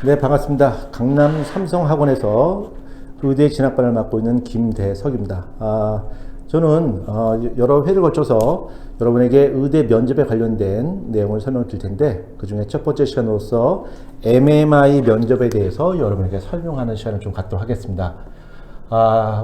네, 반갑습니다. 강남 삼성학원에서 의대 진학반을 맡고 있는 김대석입니다. 저는 여러 회를 거쳐서 여러분에게 의대 면접에 관련된 내용을 설명드릴 텐데, 그 중에 첫 번째 시간으로서 MMI 면접에 대해서 여러분에게 설명하는 시간을 좀 갖도록 하겠습니다.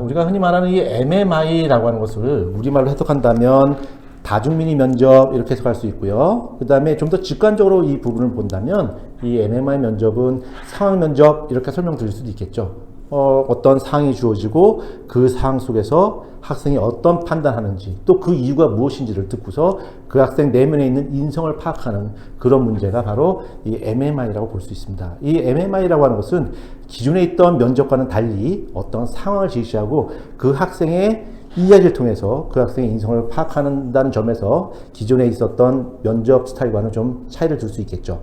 우리가 흔히 말하는 이 MMI라고 하는 것을 우리말로 해석한다면 다중민의 면접 이렇게 해석할 수 있고요. 그 다음에 좀 더 직관적으로 이 부분을 본다면 이 MMI 면접은 상황 면접 이렇게 설명드릴 수도 있겠죠. 어떤 사항이 주어지고 그 사항 속에서 학생이 어떤 판단하는지 또 그 이유가 무엇인지를 듣고서 그 학생 내면에 있는 인성을 파악하는 그런 문제가 바로 이 MMI라고 볼 수 있습니다. 이 MMI라고 하는 것은 기존에 있던 면접과는 달리 어떤 상황을 제시하고 그 학생의 이야기를 통해서 그 학생의 인성을 파악한다는 점에서 기존에 있었던 면접 스타일과는 좀 차이를 둘 수 있겠죠.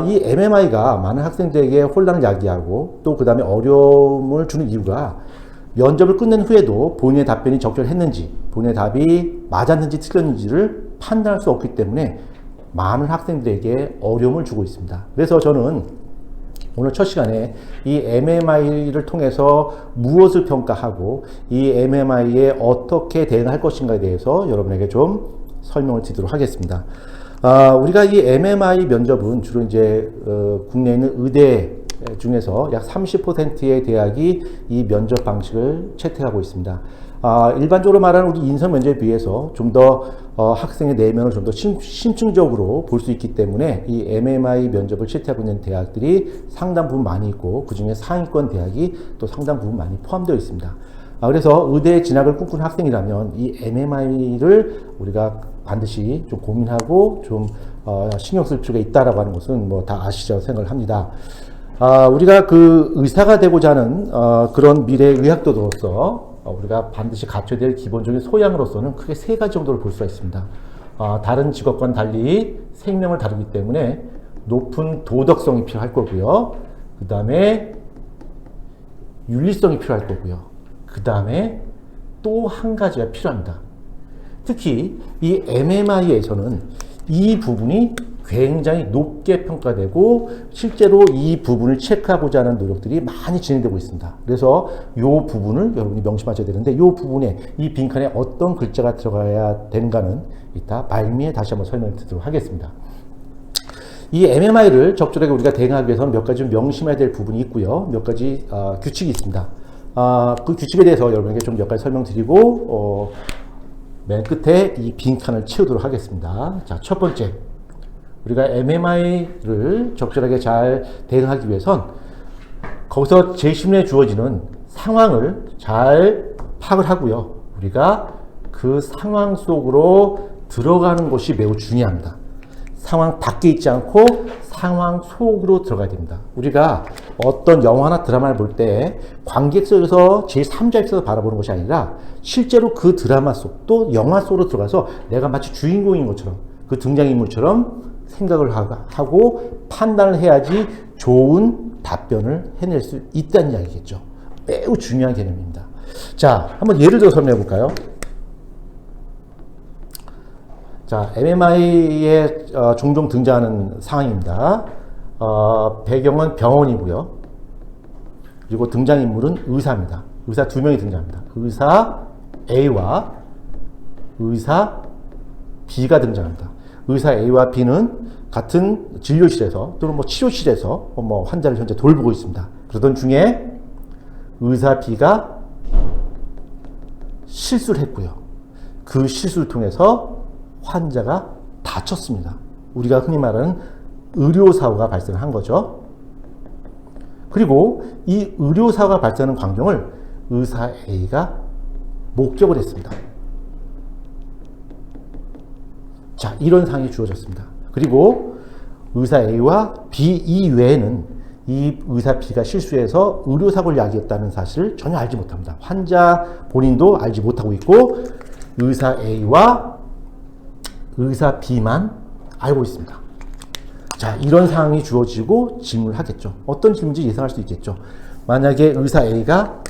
이 MMI가 많은 학생들에게 혼란을 야기하고 또 그 다음에 어려움을 주는 이유가 면접을 끝낸 후에도 본인의 답변이 적절했는지 본인의 답이 맞았는지 틀렸는지를 판단할 수 없기 때문에 많은 학생들에게 어려움을 주고 있습니다. 그래서 저는 오늘 첫 시간에 이 MMI를 통해서 무엇을 평가하고 이 MMI에 어떻게 대응할 것인가에 대해서 여러분에게 좀 설명을 드리도록 하겠습니다. 우리가 이 MMI 면접은 주로 이제 국내에 있는 의대 중에서 약 30%의 대학이 이 면접 방식을 채택하고 있습니다. 일반적으로 말하는 우리 인성 면접에 비해서 좀 더 학생의 내면을 좀 더 심층적으로 볼 수 있기 때문에 이 MMI 면접을 채택하고 있는 대학들이 상당 부분 많이 있고 그 중에 상위권 대학이 또 상당 부분 많이 포함되어 있습니다. 그래서 의대 진학을 꿈꾸는 학생이라면 이 MMI를 우리가 반드시 좀 고민하고 좀 신경 쓸 필요가 있다라고 하는 것은 뭐 다 아시죠 생각을 합니다. 우리가 그 의사가 되고자 하는 그런 미래 의학도로서 우리가 반드시 갖춰야 될 기본적인 소양으로서는 크게 세 가지 정도를 볼 수가 있습니다. 다른 직업과는 달리 생명을 다루기 때문에 높은 도덕성이 필요할 거고요. 그 다음에 윤리성이 필요할 거고요. 그 다음에 또 한 가지가 필요합니다. 특히 이 MMI에서는 이 부분이 굉장히 높게 평가되고 실제로 이 부분을 체크하고자 하는 노력들이 많이 진행되고 있습니다. 그래서 이 부분을 여러분이 명심하셔야 되는데 이 부분에 이 빈칸에 어떤 글자가 들어가야 되는가는 이따 말미에 다시 한번 설명을 드리도록 하겠습니다. 이 MMI를 적절하게 우리가 대응하기 위해서는 몇 가지 명심해야 될 부분이 있고요. 몇 가지 규칙이 있습니다. 그 규칙에 대해서 여러분에게 좀 몇 가지 설명드리고 맨 끝에 이 빈칸을 채우도록 하겠습니다. 자, 첫 번째. 우리가 MMI를 적절하게 잘 대응하기 위해선 거기서 제시문에 주어지는 상황을 잘 파악을 하고요. 우리가 그 상황 속으로 들어가는 것이 매우 중요합니다. 상황 밖에 있지 않고 상황 속으로 들어가야 됩니다. 우리가 어떤 영화나 드라마를 볼 때 관객석에서 제3자 입장에서 바라보는 것이 아니라 실제로 그 드라마 속 또 영화 속으로 들어가서 내가 마치 주인공인 것처럼 그 등장인물처럼 생각을 하고 판단을 해야지 좋은 답변을 해낼 수 있다는 이야기겠죠. 매우 중요한 개념입니다. 자, 한번 예를 들어 설명해 볼까요? 자, MMI에 종종 등장하는 상황입니다. 배경은 병원이고요. 그리고 등장인물은 의사입니다. 의사 두 명이 등장합니다. 의사 A와 의사 B가 등장합니다. 의사 A와 B는 같은 진료실에서 또는 뭐 치료실에서 뭐 환자를 현재 돌보고 있습니다. 그러던 중에 의사 B가 실수를 했고요. 그 실수를 통해서 환자가 다쳤습니다. 우리가 흔히 말하는 의료사고가 발생한 거죠. 그리고 이 의료사고가 발생하는 광경을 의사 A가 목격을 했습니다. 자, 이런 상황이 주어졌습니다. 그리고 의사 A와 B 이외에는 이 의사 B가 실수해서 의료사고를 야기했다는 사실을 전혀 알지 못합니다. 환자 본인도 알지 못하고 있고 의사 A와 의사 B만 알고 있습니다. 자, 이런 상황이 주어지고 질문을 하겠죠. 어떤 질문인지 예상할 수 있겠죠. 만약에 의사 A가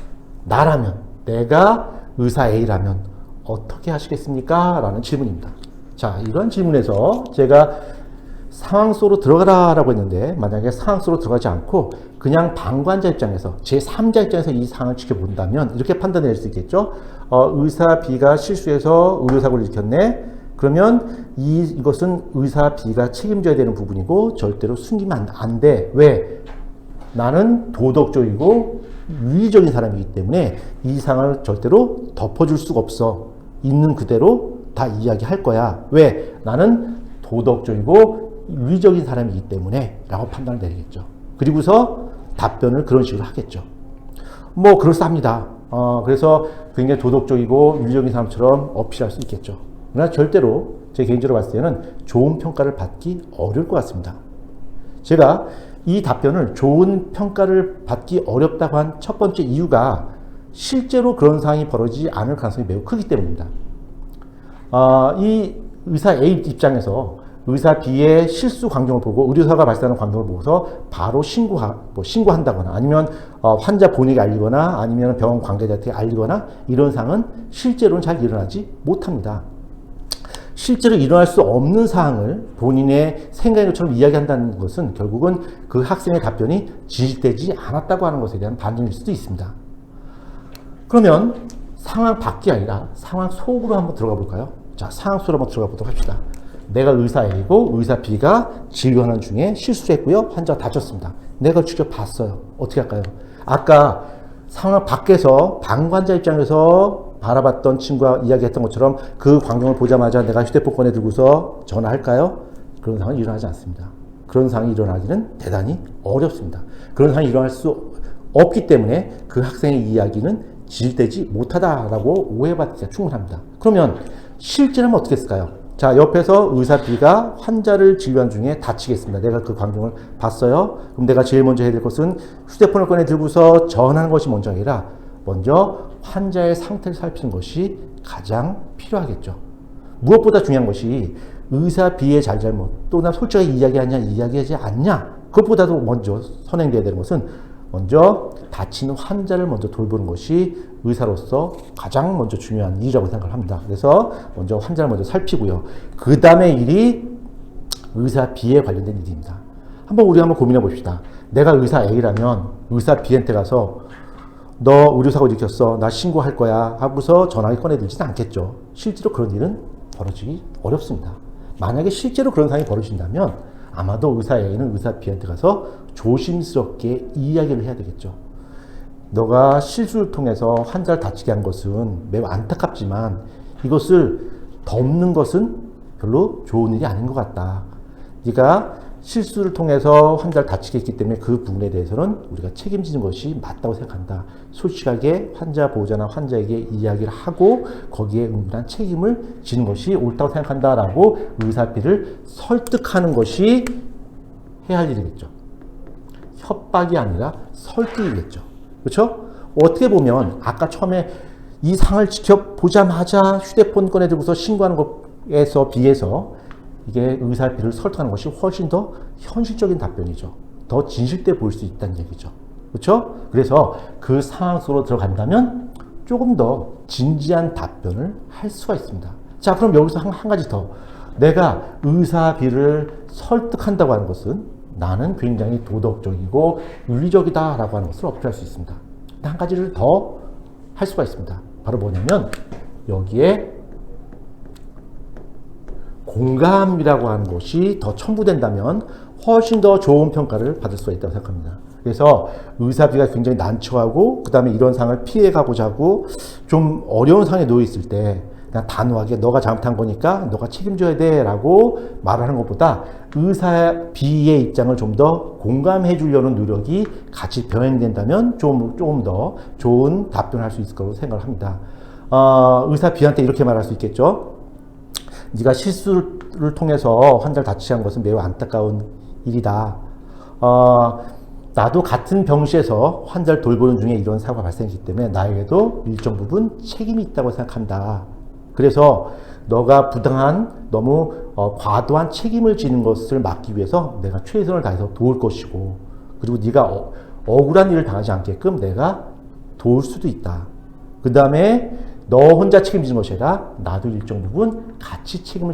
나라면, 내가 의사 A라면 어떻게 하시겠습니까? 라는 질문입니다. 자, 이런 질문에서 제가 상황 속으로 들어가라라고 했는데 만약에 상황 속으로 들어가지 않고 그냥 방관자 입장에서 제3자 입장에서 이 상황을 지켜본다면 이렇게 판단할 수 있겠죠. 의사 B가 실수해서 의료사고를 일으켰네. 그러면 이것은 의사 B가 책임져야 되는 부분이고 절대로 숨기면 안 돼. 왜? 나는 도덕적이고 윤리적인 사람이기 때문에 이 상황을 절대로 덮어줄 수가 없어. 있는 그대로 다 이야기할 거야. 왜? 나는 도덕적이고 윤리적인 사람이기 때문에 라고 판단을 내리겠죠. 그리고서 답변을 그런 식으로 하겠죠. 뭐 그럴싸합니다. 그래서 굉장히 도덕적이고 윤리적인 사람처럼 어필할 수 있겠죠. 그러나 절대로 제 개인적으로 봤을 때는 좋은 평가를 받기 어려울 것 같습니다. 제가 이 답변을 좋은 평가를 받기 어렵다고 한 첫 번째 이유가 실제로 그런 상황이 벌어지지 않을 가능성이 매우 크기 때문입니다. 이 의사 A 입장에서 의사 B의 실수 광경을 보고 의료사가 발생하는 광경을 보고서 바로 신고한다거나 아니면 환자 본인에게 알리거나 아니면 병원 관계자한테 알리거나 이런 상황은 실제로는 잘 일어나지 못합니다. 실제로 일어날 수 없는 사항을 본인의 생각인 것처럼 이야기한다는 것은 결국은 그 학생의 답변이 진실되지 않았다고 하는 것에 대한 반증일 수도 있습니다. 그러면 상황 밖이 아니라 상황 속으로 한번 들어가 볼까요? 자, 상황 속으로 한번 들어가 보도록 합시다. 내가 의사 A고 의사 B가 진료하는 중에 실수를 했고요. 환자가 다쳤습니다. 내가 직접 봤어요. 어떻게 할까요? 아까 상황 밖에서 방관자 입장에서 바라봤던 친구가 이야기했던 것처럼 그 광경을 보자마자 내가 휴대폰 꺼내 들고서 전화할까요? 그런 상황은 일어나지 않습니다. 그런 상황이 일어나기는 대단히 어렵습니다. 그런 상황이 일어날 수 없기 때문에 그 학생의 이야기는 진실되지 못하다라고 오해받기가 충분합니다. 그러면 실제로는 어떻게 했을까요? 자, 옆에서 의사 B가 환자를 진료한 중에 다치겠습니다. 내가 그 광경을 봤어요. 그럼 내가 제일 먼저 해야 될 것은 휴대폰을 꺼내 들고서 전화하는 것이 먼저 아니라 먼저 환자의 상태를 살피는 것이 가장 필요하겠죠. 무엇보다 중요한 것이 의사 B의 잘잘못 또 나 솔직하게 이야기하냐 이야기하지 않냐 그것보다도 먼저 선행돼야 되는 것은 먼저 다치는 환자를 먼저 돌보는 것이 의사로서 가장 먼저 중요한 일이라고 생각을 합니다. 그래서 먼저 환자를 먼저 살피고요. 그 다음에 일이 의사 B에 관련된 일입니다. 우리 한번 고민해 봅시다. 내가 의사 A라면 의사 B한테 가서 너 의료사고 일으켰어. 나 신고할 거야. 하고서 전화기 꺼내들지는 않겠죠. 실제로 그런 일은 벌어지기 어렵습니다. 만약에 실제로 그런 상황이 벌어진다면 아마도 의사 A는 의사 B한테 가서 조심스럽게 이야기를 해야 되겠죠. 너가 실수를 통해서 환자를 다치게 한 것은 매우 안타깝지만 이것을 덮는 것은 별로 좋은 일이 아닌 것 같다. 네가 실수를 통해서 환자를 다치게 했기 때문에 그 부분에 대해서는 우리가 책임지는 것이 맞다고 생각한다. 솔직하게 환자 보호자나 환자에게 이야기를 하고 거기에 응분한 책임을 지는 것이 옳다고 생각한다라고 의사 B를 설득하는 것이 해야 할 일이겠죠. 협박이 아니라 설득이겠죠. 그렇죠? 어떻게 보면 아까 처음에 이 상을 지켜보자마자 휴대폰 꺼내 들고서 신고하는 것에서 비해서 이게 의사 B를 설득하는 것이 훨씬 더 현실적인 답변이죠. 더 진실돼 보일 수 있다는 얘기죠. 그렇죠? 그래서 그 상황 속으로 들어간다면 조금 더 진지한 답변을 할 수가 있습니다. 자, 그럼 여기서 한 가지 더. 내가 의사 B를 설득한다고 하는 것은 나는 굉장히 도덕적이고 윤리적이다라고 하는 것을 어필할 수 있습니다. 한 가지를 더 할 수가 있습니다. 바로 뭐냐면 여기에 공감이라고 하는 것이 더 첨부된다면 훨씬 더 좋은 평가를 받을 수가 있다고 생각합니다. 그래서 의사 B가 굉장히 난처하고 그 다음에 이런 상황을 피해가고자 하고 좀 어려운 상황에 놓여 있을 때 그냥 단호하게 너가 잘못한 거니까 너가 책임져야 돼 라고 말하는 것보다 의사 B의 입장을 좀 더 공감해 주려는 노력이 같이 병행된다면 조금 더 좋은 답변을 할 수 있을 거라고 생각을 합니다. 의사 B한테 이렇게 말할 수 있겠죠. 네가 실수를 통해서 환자를 다치게 한 것은 매우 안타까운 일이다. 나도 같은 병실에서 환자를 돌보는 중에 이런 사고가 발생했기 때문에 나에게도 일정 부분 책임이 있다고 생각한다. 그래서 너가 부당한 너무 과도한 책임을 지는 것을 막기 위해서 내가 최선을 다해서 도울 것이고 그리고 네가 억울한 일을 당하지 않게끔 내가 도울 수도 있다. 그 다음에 너 혼자 책임지는 것이 아니라 나도 일정 부분 같이 책임을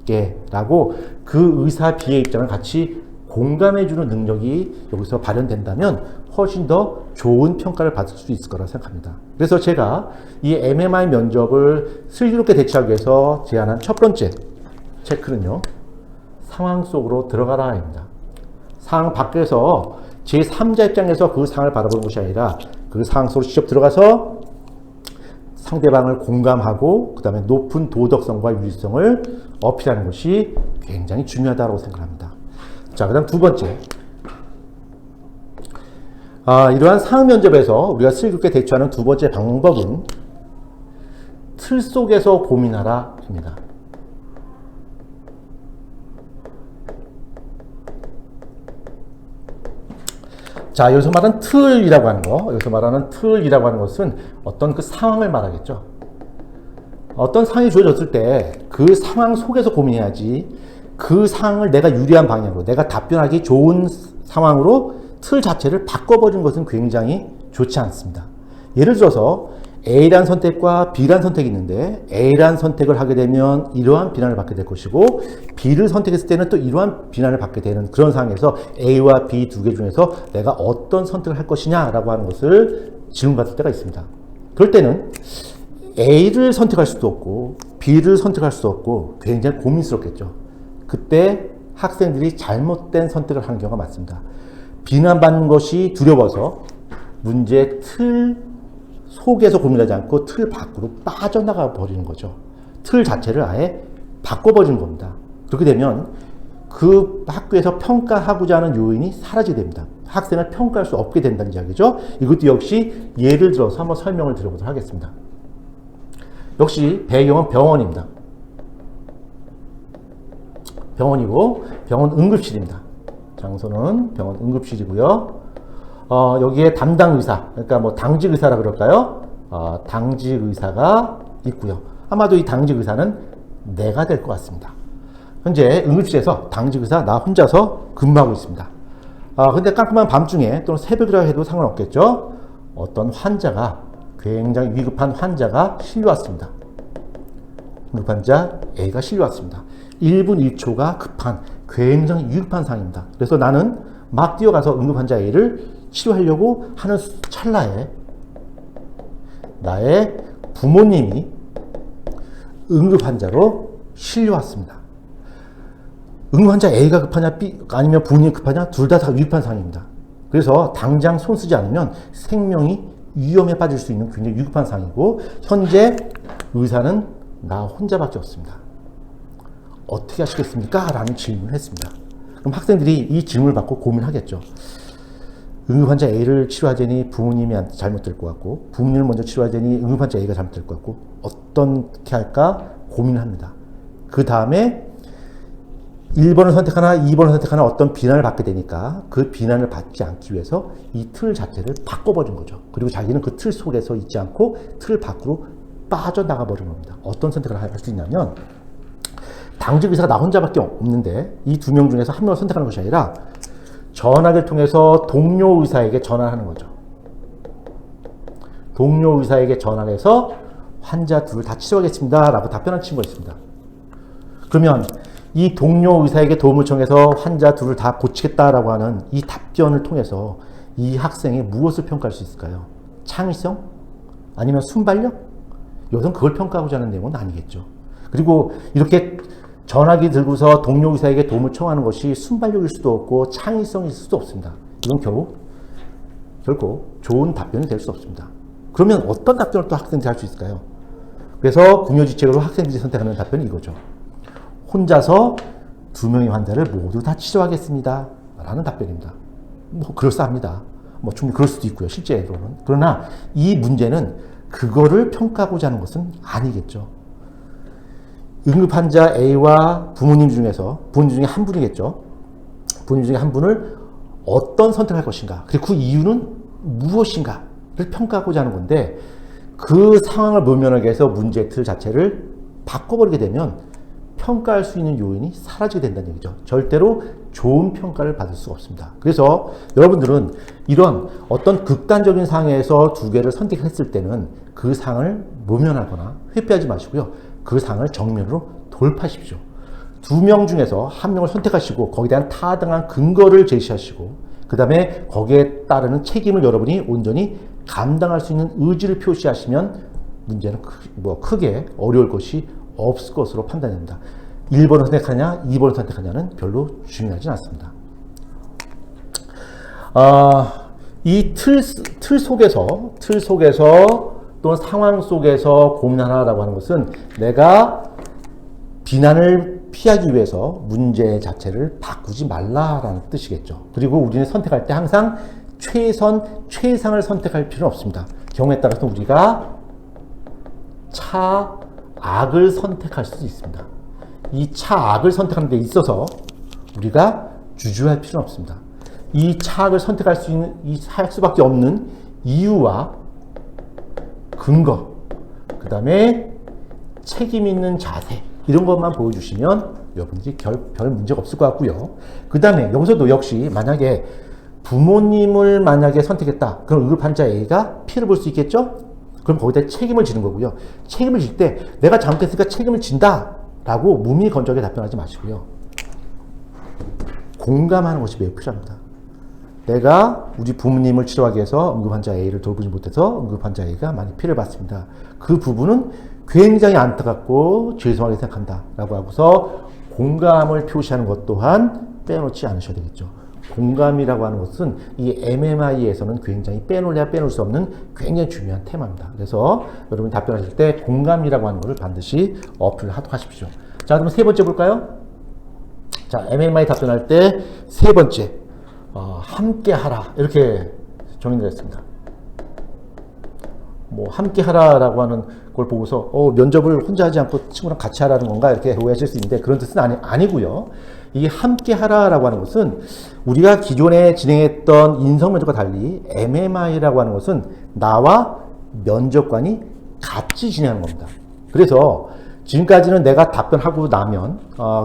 있게 라고 그 의사 B의 입장을 같이 공감해주는 능력이 여기서 발현된다면 훨씬 더 좋은 평가를 받을 수 있을 거라고 생각합니다. 그래서 제가 이 MMI 면접을 슬기롭게 대처하기 위해서 제안한 첫 번째 체크는요, 상황 속으로 들어가라입니다. 상황 밖에서 제3자 입장에서 그 상황을 바라보는 것이 아니라 그 상황 속으로 직접 들어가서 상대방을 공감하고 그 다음에 높은 도덕성과 윤리성을 어필하는 것이 굉장히 중요하다고 생각합니다. 자, 그 다음 두 번째. 이러한 상황 면접에서 우리가 슬기롭게 대처하는 두 번째 방법은 틀 속에서 고민하라입니다. 자, 여기서 말하는 틀이라고 하는 거, 여기서 말하는 틀이라고 하는 것은 어떤 그 상황을 말하겠죠. 어떤 상황이 주어졌을 때 그 상황 속에서 고민해야지 그 상황을 내가 유리한 방향으로, 내가 답변하기 좋은 상황으로 틀 자체를 바꿔버린 것은 굉장히 좋지 않습니다. 예를 들어서 A란 선택과 B란 선택이 있는데 A란 선택을 하게 되면 이러한 비난을 받게 될 것이고 B를 선택했을 때는 또 이러한 비난을 받게 되는 그런 상황에서 A와 B 두 개 중에서 내가 어떤 선택을 할 것이냐라고 하는 것을 질문받을 때가 있습니다. 그럴 때는 A를 선택할 수도 없고 B를 선택할 수도 없고 굉장히 고민스럽겠죠. 그때 학생들이 잘못된 선택을 하는 경우가 많습니다. 비난받는 것이 두려워서 문제 틀 속에서 고민하지 않고 틀 밖으로 빠져나가 버리는 거죠. 틀 자체를 아예 바꿔버리는 겁니다. 그렇게 되면 그 학교에서 평가하고자 하는 요인이 사라지게 됩니다. 학생을 평가할 수 없게 된다는 이야기죠. 이것도 역시 예를 들어서 한번 설명을 드려보도록 하겠습니다. 역시 배경은 병원입니다. 병원이고 병원 응급실입니다. 장소는 병원 응급실이고요. 여기에 담당 의사, 그러니까 뭐 당직 의사라 그럴까요? 당직 의사가 있고요. 아마도 이 당직 의사는 내가 될 것 같습니다. 현재 응급실에서 당직 의사 나 혼자서 근무하고 있습니다. 근데 깜깜한 밤중에 또는 새벽이라 해도 상관없겠죠. 어떤 환자가 굉장히 위급한 환자가 실려왔습니다. 응급환자 A가 실려왔습니다. 1분 1초가 급한 굉장히 위급한 상황입니다. 그래서 나는 막 뛰어가서 응급환자 A를 치료하려고 하는 찰나에 나의 부모님이 응급환자로 실려왔습니다. 응급환자 A가 급하냐 B 아니면 부모님이 급하냐 둘 다 위급한 상황입니다. 그래서 당장 손 쓰지 않으면 생명이 위험에 빠질 수 있는 굉장히 위급한 상황이고 현재 의사는 나 혼자밖에 없습니다. 어떻게 하시겠습니까? 라는 질문을 했습니다. 그럼 학생들이 이 질문을 받고 고민하겠죠. 응급환자 A를 치료하자니 부모님이 잘못될 것 같고 부모님을 먼저 치료하자니 응급환자 A가 잘못될 것 같고 어떻게 할까 고민을 합니다. 그 다음에 1번을 선택하나 2번을 선택하나 어떤 비난을 받게 되니까 그 비난을 받지 않기 위해서 이 틀 자체를 바꿔버린 거죠. 그리고 자기는 그 틀 속에서 있지 않고 틀 밖으로 빠져나가 버린 겁니다. 어떤 선택을 할 수 있냐면 당직 의사가 나 혼자밖에 없는데 이 두 명 중에서 한 명을 선택하는 것이 아니라 전화기를 통해서 동료 의사에게 전화를 하는 거죠. 동료 의사에게 전화를 해서 환자 둘을 다 치료하겠습니다 라고 답변한 친구가 있습니다. 그러면 이 동료 의사에게 도움을 청해서 환자 둘을 다 고치겠다라고 하는 이 답변을 통해서 이 학생이 무엇을 평가할 수 있을까요? 창의성? 아니면 순발력? 여기서는 그걸 평가하고자 하는 내용은 아니겠죠. 그리고 이렇게 전화기 들고서 동료 의사에게 도움을 청하는 것이 순발력일 수도 없고 창의성일 수도 없습니다. 이건 결코 좋은 답변이 될 수 없습니다. 그러면 어떤 답변을 또 학생들이 할 수 있을까요? 그래서 궁여지책으로 학생들이 선택하는 답변이 이거죠. 혼자서 2명의 환자를 모두 다 치료하겠습니다 라는 답변입니다. 뭐 그럴싸합니다. 뭐 충분히 그럴 수도 있고요, 실제로는. 그러나 이 문제는 그거를 평가하고자 하는 것은 아니겠죠. 응급환자 A와 부모님 중에 한 분이겠죠. 부모님 중에 한 분을 어떤 선택할 것인가, 그리고 그 이유는 무엇인가를 평가하고자 하는 건데 그 상황을 모면하기 위해서 문제의 틀 자체를 바꿔버리게 되면 평가할 수 있는 요인이 사라지게 된다는 얘기죠. 절대로 좋은 평가를 받을 수가 없습니다. 그래서 여러분들은 이런 어떤 극단적인 상황에서 두 개를 선택했을 때는 그 상황을 모면하거나 회피하지 마시고요. 그 상황을 정면으로 돌파하십시오. 두 명 중에서 한 명을 선택하시고 거기에 대한 타당한 근거를 제시하시고 그 다음에 거기에 따르는 책임을 여러분이 온전히 감당할 수 있는 의지를 표시하시면 문제는 크게 어려울 것이 없을 것으로 판단됩니다. 1번을 선택하냐 2번을 선택하냐는 별로 중요하지 않습니다. 이 틀 속에서 또는 상황 속에서 고민하라고 하는 것은 내가 비난을 피하기 위해서 문제 자체를 바꾸지 말라라는 뜻이겠죠. 그리고 우리는 선택할 때 항상 최상을 선택할 필요는 없습니다. 경우에 따라서 우리가 차악을 선택할 수도 있습니다. 이 차악을 선택하는 데 있어서 우리가 주저할 필요는 없습니다. 이 차악을 선택할 수밖에 없는 이유와 근거, 그 다음에 책임 있는 자세, 이런 것만 보여주시면 여러분들이 별 문제가 없을 것 같고요. 그 다음에 여기서도 역시 만약에 부모님을 만약에 선택했다. 그럼 의급환자 A가 피해를 볼 수 있겠죠? 그럼 거기다 책임을 지는 거고요. 책임을 질 때 내가 잘못했으니까 책임을 진다 라고 무미건조하게 답변하지 마시고요. 공감하는 것이 매우 필요합니다. 내가 우리 부모님을 치료하기 위해서 응급환자 A를 돌보지 못해서 응급환자 A가 많이 피해를 봤습니다. 그 부분은 굉장히 안타깝고 죄송하게 생각한다 라고 하고서 공감을 표시하는 것 또한 빼놓지 않으셔야 되겠죠. 공감이라고 하는 것은 이 MMI에서는 굉장히 빼놓을 수 없는 굉장히 중요한 테마입니다. 그래서 여러분 답변하실 때 공감이라고 하는 것을 반드시 어플을 하십시오. 자, 그럼 세 번째 볼까요? 자, MMI 답변할 때 세 번째, 함께 하라. 이렇게 정의를 했습니다. 함께 하라라고 하는 걸 보고서 면접을 혼자 하지 않고 친구랑 같이 하라는 건가 이렇게 오해하실 수 있는데 그런 뜻은 아니고요. 이 함께 하라라고 하는 것은 우리가 기존에 진행했던 인성면접과 달리 MMI라고 하는 것은 나와 면접관이 같이 진행하는 겁니다. 그래서 지금까지는 내가 답변하고 나면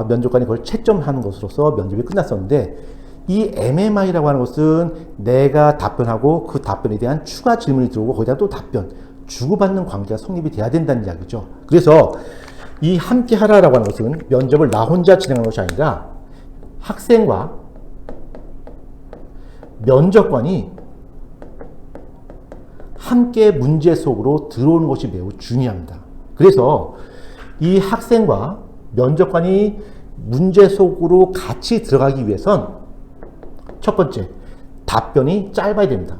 면접관이 그걸 채점하는 것으로서 면접이 끝났었는데 이 MMI라고 하는 것은 내가 답변하고 그 답변에 대한 추가 질문이 들어오고 거기다 또 답변, 주고받는 관계가 성립이 돼야 된다는 이야기죠. 그래서 이 함께 하라라고 하는 것은 면접을 나 혼자 진행하는 것이 아니라 학생과 면접관이 함께 문제 속으로 들어오는 것이 매우 중요합니다. 그래서 이 학생과 면접관이 문제 속으로 같이 들어가기 위해선 첫 번째, 답변이 짧아야 됩니다.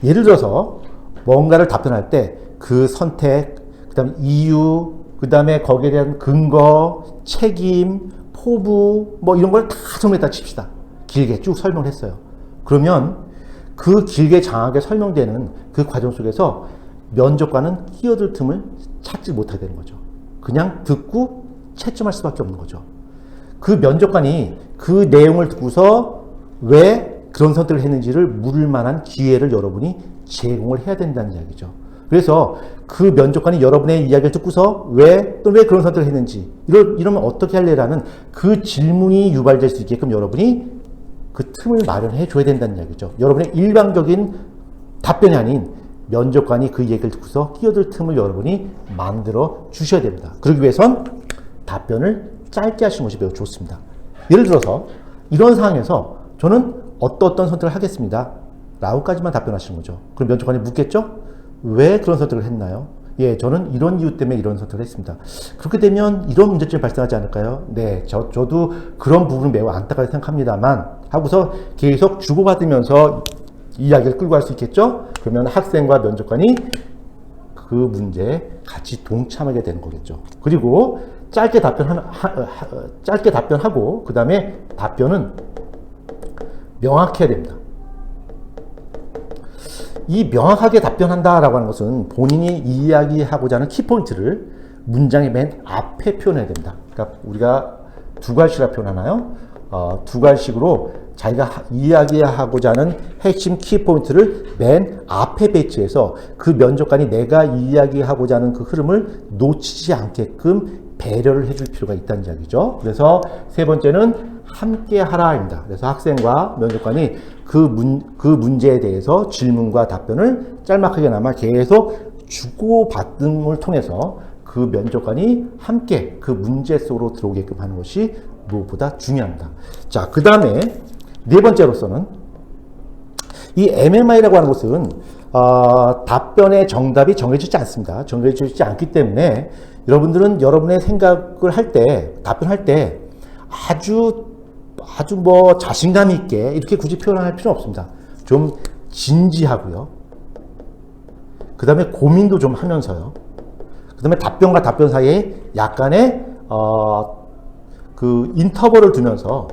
예를 들어서 뭔가를 답변할 때 그 선택, 그 다음에 이유, 그 다음에 거기에 대한 근거, 책임, 포부 이런 걸 다 정리했다 칩시다. 길게 쭉 설명을 했어요. 그러면 그 길게 장하게 설명되는 그 과정 속에서 면접관은 끼어들 틈을 찾지 못하게 되는 거죠. 그냥 듣고 채점할 수밖에 없는 거죠. 그 면접관이 그 내용을 듣고서 왜 그런 선택을 했는지를 물을 만한 기회를 여러분이 제공을 해야 된다는 이야기죠. 그래서 그 면접관이 여러분의 이야기를 듣고서 왜 그런 선택을 했는지 이러면 어떻게 할래라는 그 질문이 유발될 수 있게끔 여러분이 그 틈을 마련해 줘야 된다는 이야기죠. 여러분의 일방적인 답변이 아닌 면접관이 그 얘기를 듣고서 끼어들 틈을 여러분이 만들어 주셔야 됩니다. 그러기 위해선 답변을 짧게 하시는 것이 매우 좋습니다. 예를 들어서 이런 상황에서 저는 어떤 선택을 하겠습니다 라고까지만 답변하시는 거죠. 그럼 면접관이 묻겠죠? 왜 그런 선택을 했나요? 예, 저는 이런 이유 때문에 이런 선택을 했습니다. 그렇게 되면 이런 문제점이 발생하지 않을까요? 네, 저도 그런 부분은 매우 안타깝게 생각합니다만 하고서 계속 주고받으면서 이야기를 끌고 갈 수 있겠죠? 그러면 학생과 면접관이 그 문제에 같이 동참하게 되는 거겠죠. 그리고 짧게 답변하고 그 다음에 답변은 명확해야 됩니다. 이 명확하게 답변한다라고 하는 것은 본인이 이야기하고자 하는 키포인트를 문장의 맨 앞에 표현해야 됩니다. 그러니까 우리가 두 갈식이라 표현하나요? 두 갈식으로 자기가 이야기하고자 하는 핵심 키포인트를 맨 앞에 배치해서 그 면접관이 내가 이야기하고자 하는 그 흐름을 놓치지 않게끔 배려를 해줄 필요가 있다는 이야기죠. 그래서 세 번째는 함께 하라입니다. 그래서 학생과 면접관이 그 문제에 대해서 질문과 답변을 짤막하게나마 계속 주고받음을 통해서 그 면접관이 함께 그 문제 속으로 들어오게끔 하는 것이 무엇보다 중요합니다. 자, 그 다음에 네 번째로서는 이 MMI라고 하는 것은 답변의 정답이 정해지지 않습니다. 정해지지 않기 때문에 여러분들은 여러분의 생각을 할 때, 답변할 때 아주 뭐 자신감 있게 이렇게 굳이 표현할 필요는 없습니다. 좀 진지하고요. 그 다음에 고민도 좀 하면서요. 그 다음에 답변과 답변 사이에 약간의 그 인터벌을 두면서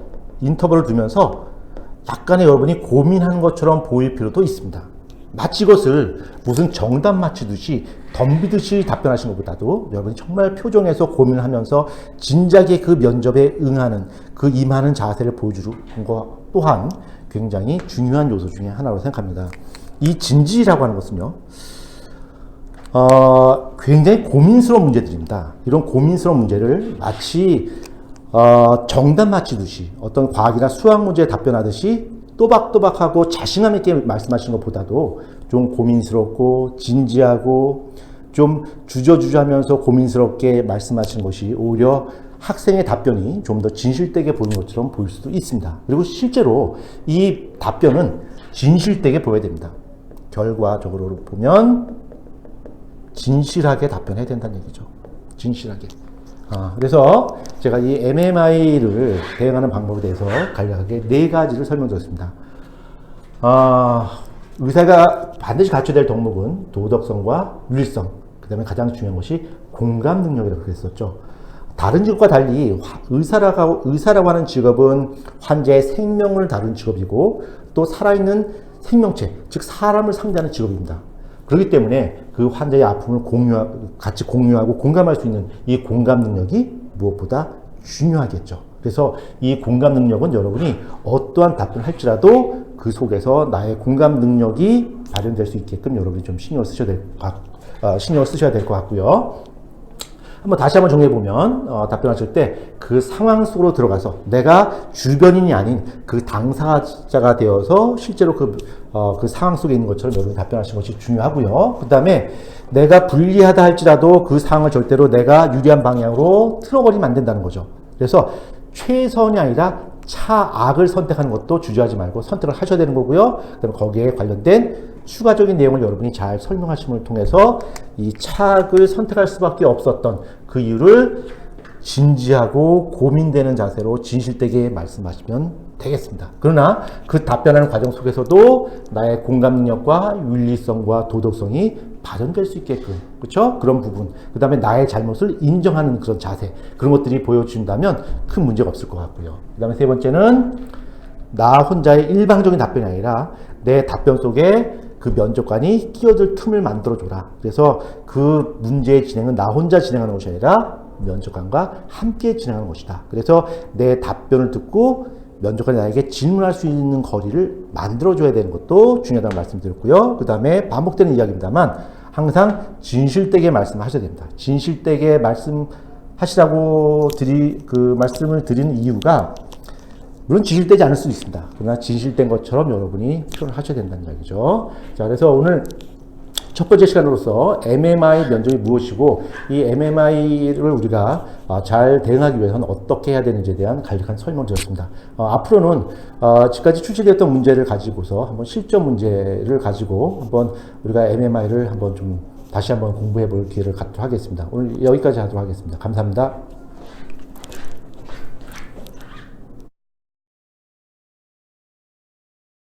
약간의 여러분이 고민하는 것처럼 보일 필요도 있습니다. 마치 이것을 무슨 정답 맞히듯이 덤비듯이 답변하시는 것보다도 여러분이 정말 표정에서 고민하면서 진작에 그 면접에 응하는 그 임하는 자세를 보여주는 것 또한 굉장히 중요한 요소 중에 하나로 생각합니다. 이 진지라고 하는 것은요, 굉장히 고민스러운 문제들입니다. 이런 고민스러운 문제를 마치 정답 맞히듯이 어떤 과학이나 수학 문제에 답변하듯이 또박또박하고 자신감 있게 말씀하시는 것보다도 좀 고민스럽고 진지하고 좀 주저주저하면서 고민스럽게 말씀하시는 것이 오히려 학생의 답변이 좀 더 진실되게 보이는 것처럼 보일 수도 있습니다. 그리고 실제로 이 답변은 진실되게 보여야 됩니다. 결과적으로 보면 진실하게 답변해야 된다는 얘기죠. 진실하게. 그래서 제가 이 MMI를 대응하는 방법에 대해서 간략하게 네 가지를 설명드렸습니다. 의사가 반드시 갖춰야 될 덕목은 도덕성과 윤리성, 그 다음에 가장 중요한 것이 공감 능력이라고 그랬었죠. 다른 직업과 달리 의사라고 하는 직업은 환자의 생명을 다루는 직업이고 또 살아있는 생명체, 즉 사람을 상대하는 직업입니다. 그렇기 때문에 그 환자의 아픔을 같이 공유하고 공감할 수 있는 이 공감 능력이 무엇보다 중요하겠죠. 그래서 이 공감 능력은 여러분이 어떠한 답변을 할지라도 그 속에서 나의 공감 능력이 발현될 수 있게끔 여러분이 좀 신경을 쓰셔야 될 것 같고요. 다시 한번 정리해보면, 답변하실 때 그 상황 속으로 들어가서 내가 주변인이 아닌 그 당사자가 되어서 실제로 그 상황 속에 있는 것처럼 여러분이 답변하시는 것이 중요하고요. 그 다음에 내가 불리하다 할지라도 그 상황을 절대로 내가 유리한 방향으로 틀어버리면 안 된다는 거죠. 그래서 최선이 아니라 차악을 선택하는 것도 주저하지 말고 선택을 하셔야 되는 거고요. 그다음에 거기에 관련된 추가적인 내용을 여러분이 잘 설명하심을 통해서 이 차악을 선택할 수밖에 없었던 그 이유를 진지하고 고민되는 자세로 진실되게 말씀하시면 되겠습니다. 그러나 그 답변하는 과정 속에서도 나의 공감 능력과 윤리성과 도덕성이 발현될 수 있게끔, 그렇죠? 그런 부분, 그 다음에 나의 잘못을 인정하는 그런 자세, 그런 것들이 보여준다면 큰 문제가 없을 것 같고요. 그 다음에 세 번째는 나 혼자의 일방적인 답변이 아니라 내 답변 속에 그 면접관이 끼어들 틈을 만들어줘라. 그래서 그 문제의 진행은 나 혼자 진행하는 것이 아니라 면접관과 함께 진행하는 것이다. 그래서 내 답변을 듣고 면접관이 나에게 질문할 수 있는 거리를 만들어줘야 되는 것도 중요하다는 말씀드렸고요. 그 다음에 반복되는 이야기입니다만 항상 진실되게 말씀하셔야 됩니다. 진실되게 말씀하시라고 말씀을 드리는 이유가 물론 진실되지 않을 수도 있습니다. 그러나 진실된 것처럼 여러분이 표현을 하셔야 된다는 이야기죠. 자, 그래서 오늘 첫 번째 시간으로서 MMI 면접이 무엇이고 이 MMI를 우리가 잘 대응하기 위해서는 어떻게 해야 되는지에 대한 간략한 설명을 드렸습니다. 앞으로는 지금까지 출제되었던 문제를 가지고서 한번 실전 문제를 가지고 한번 우리가 MMI를 한번 좀 다시 한번 공부해 볼 기회를 갖도록 하겠습니다. 오늘 여기까지 하도록 하겠습니다. 감사합니다.